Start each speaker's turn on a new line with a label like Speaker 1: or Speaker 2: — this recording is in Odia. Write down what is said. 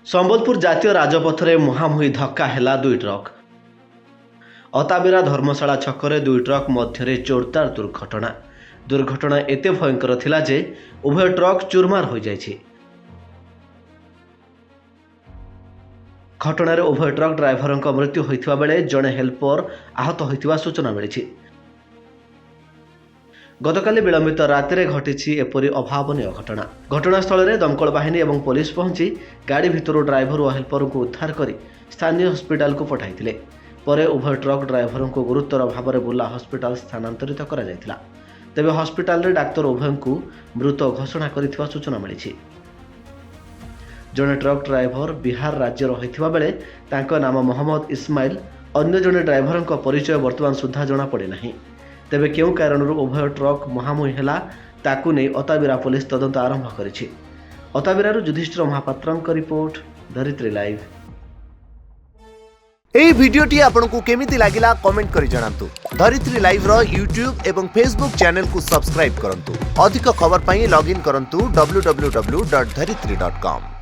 Speaker 1: ସମ୍ବଲପୁର ଜାତୀୟ ରାଜପଥରେ ମୁହାଁମୁହିଁ ଧକ୍କା ହେଲା ଦୁଇ ଟ୍ରକ୍। ଅତାବିରା ଧର୍ମଶାଳା ଛକରେ ଦୁଇ ଟ୍ରକ୍ ମଧ୍ୟରେ ଜୋରଦାର ଦୁର୍ଘଟଣା। ଦୁର୍ଘଟଣା ଏତେ ଭୟଙ୍କର ଥିଲା ଯେ ଉଭୟ ଟ୍ରକ୍ ଚୁରମାର ହୋଇଯାଇଛି। ଘଟଣାରେ ଉଭୟ ଟ୍ରକ୍ ଡ୍ରାଇଭରଙ୍କ ମୃତ୍ୟୁ ହୋଇଥିବା ବେଳେ ଜଣେ ହେଲ୍ପର ଆହତ ହୋଇଥିବା ସୂଚନା ମିଳିଛି। ଗତକାଲି ବିଳମ୍ବିତ ରାତିରେ ଘଟିଛି ଏପରି ଅଭାବନୀୟ ଘଟଣା। ଘଟଣାସ୍ଥଳରେ ଦମକଳ ବାହିନୀ ଏବଂ ପୋଲିସ ପହଞ୍ଚି ଗାଡ଼ି ଭିତରୁ ଡ୍ରାଇଭର ଓ ହେଲ୍ପରଙ୍କୁ ଉଦ୍ଧାର କରି ସ୍ଥାନୀୟ ହସ୍ପିଟାଲକୁ ପଠାଇଥିଲେ। ପରେ ଉଭୟ ଟ୍ରକ୍ ଡ୍ରାଇଭରଙ୍କୁ ଗୁରୁତର ଭାବରେ ବୁର୍ଲା ହସ୍ପିଟାଲ ସ୍ଥାନାନ୍ତରିତ କରାଯାଇଥିଲା। ତେବେ ହସ୍ପିଟାଲରେ ଡାକ୍ତର ଉଭୟଙ୍କୁ ମୃତ ଘୋଷଣା କରିଥିବା ସୂଚନା ମିଳିଛି। ଜଣେ ଟ୍ରକ୍ ଡ୍ରାଇଭର ବିହାର ରାଜ୍ୟର ହୋଇଥିବା ବେଳେ ତାଙ୍କ ନାମ ମହମ୍ମଦ ଇସ୍ମାଇଲ। ଅନ୍ୟ ଜଣେ ଡ୍ରାଇଭରଙ୍କ ପରିଚୟ ବର୍ତ୍ତମାନ ସୁଦ୍ଧା ଜଣାପଡ଼ିନାହିଁ। ତେବେ କେଉଁ କାରଣରୁ ଉଭୟ ଟ୍ରକ୍ ମୁହାଁମୁହିଁ ହେଲା ତାକୁ ନେଇ ଅତାବିରା ପୋଲିସ ତଦନ୍ତ ଆରମ୍ଭ କରିଛି। ଅତାବିରାରୁ ଯୁଧିଷ୍ଠିର ମହାପାତ୍ରଙ୍କ ରିପୋର୍ଟ, ଧରିତ୍ରୀ ଲାଇଭ୍।
Speaker 2: এই ভিডিওটি আপনার কেমিতি লাগিলা কমেন্ট করে জানাতু। ধরিত্রী লাইভ র यूट्यूब এবং ফেসবুক চ্যানেল কু সবসক্রাইব করন্তু। অধিক খবর পাই লগইন করন্তু www.dharitri.com।